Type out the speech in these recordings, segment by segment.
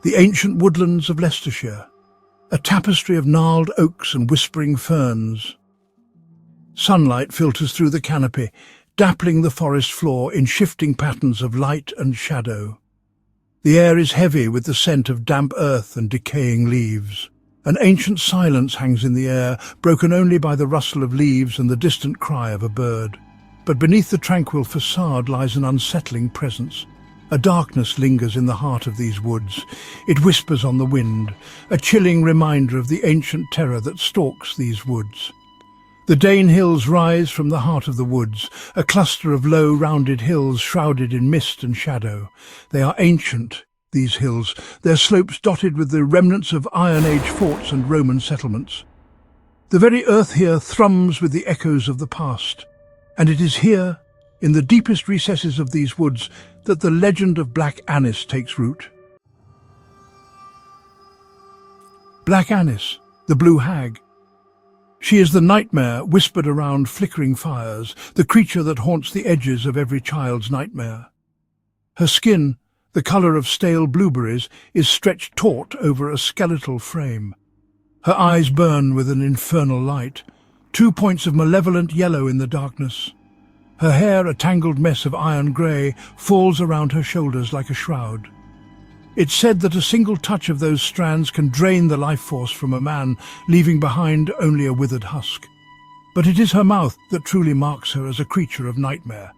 The ancient woodlands of Leicestershire, a tapestry of gnarled oaks and whispering ferns. Sunlight filters through the canopy, dappling the forest floor in shifting patterns of light and shadow. The air is heavy with the scent of damp earth and decaying leaves. An ancient silence hangs in the air, broken only by the rustle of leaves and the distant cry of a bird. But beneath the tranquil facade lies an unsettling presence. A darkness lingers in the heart of these woods. It whispers on the wind, a chilling reminder of the ancient terror that stalks these woods. The Dane Hills rise from the heart of the woods, a cluster of low, rounded hills shrouded in mist and shadow. They are ancient, these hills, their slopes dotted with the remnants of Iron Age forts and Roman settlements. The very earth here thrums with the echoes of the past, and it is here, in the deepest recesses of these woods, that the legend of Black Annis takes root. Black Annis, the Blue Hag. She is the nightmare whispered around flickering fires, the creature that haunts the edges of every child's nightmare. Her skin, the colour of stale blueberries, is stretched taut over a skeletal frame. Her eyes burn with an infernal light, 2 points of malevolent yellow in the darkness. Her hair, a tangled mess of iron grey, falls around her shoulders like a shroud. It's said that a single touch of those strands can drain the life force from a man, leaving behind only a withered husk. But it is her mouth that truly marks her as a creature of nightmare.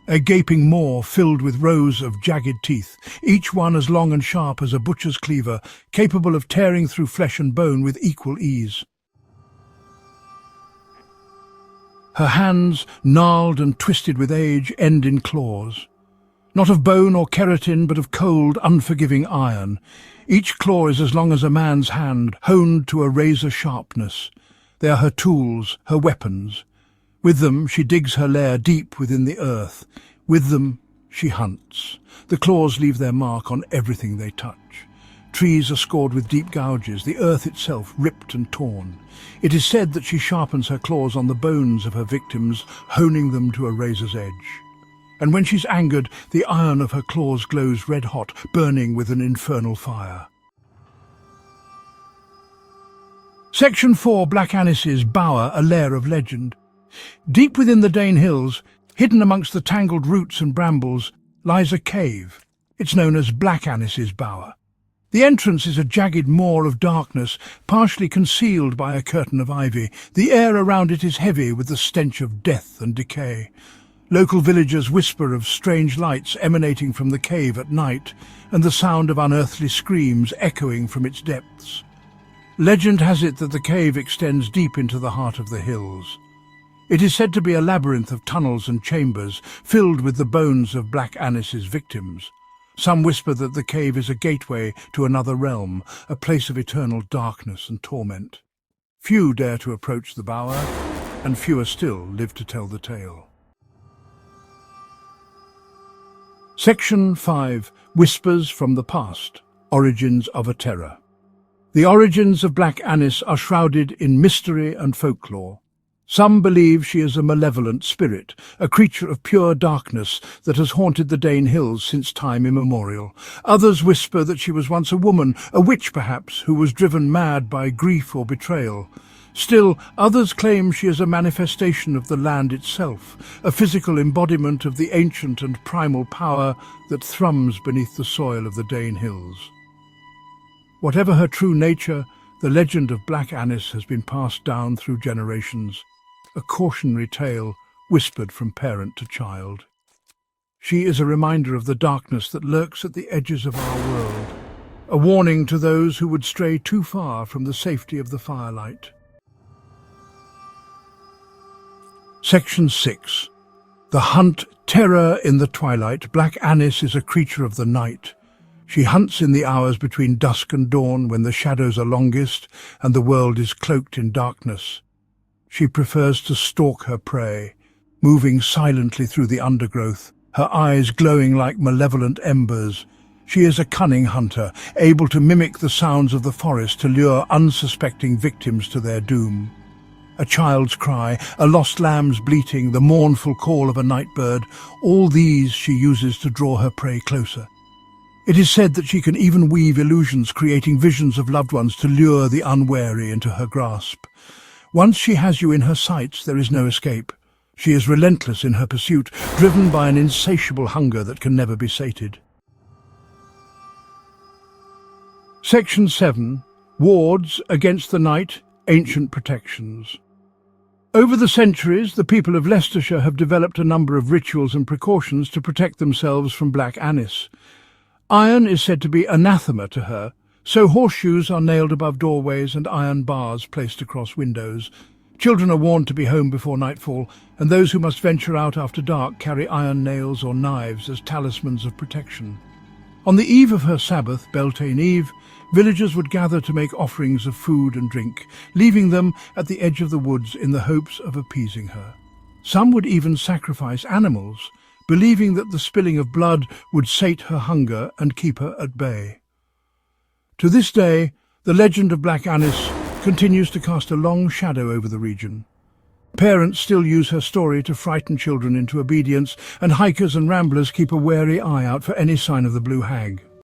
A gaping maw filled with rows of jagged teeth, each one as long and sharp as a butcher's cleaver, capable of tearing through flesh and bone with equal ease. Her hands, gnarled and twisted with age, end in claws. Not of bone or keratin, but of cold, unforgiving iron. Each claw is as long as a man's hand, honed to a razor sharpness. They are her tools, her weapons. With them she digs her lair deep within the earth. With them she hunts. The claws leave their mark on everything they touch. Trees are scored with deep gouges, the earth itself ripped and torn. It is said that she sharpens her claws on the bones of her victims, honing them to a razor's edge. And when she's angered, the iron of her claws glows red-hot, burning with an infernal fire. Section 4, Black Annis's Bower, a lair of legend. Deep within the Dane Hills, hidden amongst the tangled roots and brambles, lies a cave. It's known as Black Annis's Bower. The entrance is a jagged maw of darkness, partially concealed by a curtain of ivy. The air around it is heavy with the stench of death and decay. Local villagers whisper of strange lights emanating from the cave at night, and the sound of unearthly screams echoing from its depths. Legend has it that the cave extends deep into the heart of the hills. It is said to be a labyrinth of tunnels and chambers, filled with the bones of Black Annis's victims. Some whisper that the cave is a gateway to another realm, a place of eternal darkness and torment. Few dare to approach the bower, and fewer still live to tell the tale. Section 5. Whispers from the Past. Origins of a Terror. The origins of Black Annis are shrouded in mystery and folklore. Some believe she is a malevolent spirit, a creature of pure darkness that has haunted the Dane Hills since time immemorial. Others whisper that she was once a woman, a witch perhaps, who was driven mad by grief or betrayal. Still, others claim she is a manifestation of the land itself, a physical embodiment of the ancient and primal power that thrums beneath the soil of the Dane Hills. Whatever her true nature, the legend of Black Annis has been passed down through generations, a cautionary tale whispered from parent to child. She is a reminder of the darkness that lurks at the edges of our world, a warning to those who would stray too far from the safety of the firelight. Section 6. The Hunt. Terror in the twilight. Black Annis is a creature of the night. She hunts in the hours between dusk and dawn, when the shadows are longest and the world is cloaked in darkness. She prefers to stalk her prey, moving silently through the undergrowth, her eyes glowing like malevolent embers. She is a cunning hunter, able to mimic the sounds of the forest to lure unsuspecting victims to their doom. A child's cry, a lost lamb's bleating, the mournful call of a night bird, all these she uses to draw her prey closer. It is said that she can even weave illusions, creating visions of loved ones to lure the unwary into her grasp. Once she has you in her sights, there is no escape. She is relentless in her pursuit, driven by an insatiable hunger that can never be sated. Section 7. Wards against the night, ancient protections. Over the centuries, the people of Leicestershire have developed a number of rituals and precautions to protect themselves from black ANNIS. Iron is said to be anathema to her, so horseshoes are nailed above doorways and iron bars placed across windows. Children are warned to be home before nightfall, and those who must venture out after dark carry iron nails or knives as talismans of protection. On the eve of her Sabbath, Beltane Eve, villagers would gather to make offerings of food and drink, leaving them at the edge of the woods in the hopes of appeasing her. Some would even sacrifice animals, believing that the spilling of blood would sate her hunger and keep her at bay. To this day, the legend of Black ANNIS continues to cast a long shadow over the region. Parents still use her story to frighten children into obedience, and hikers and ramblers keep a wary eye out for any sign of the blue hag.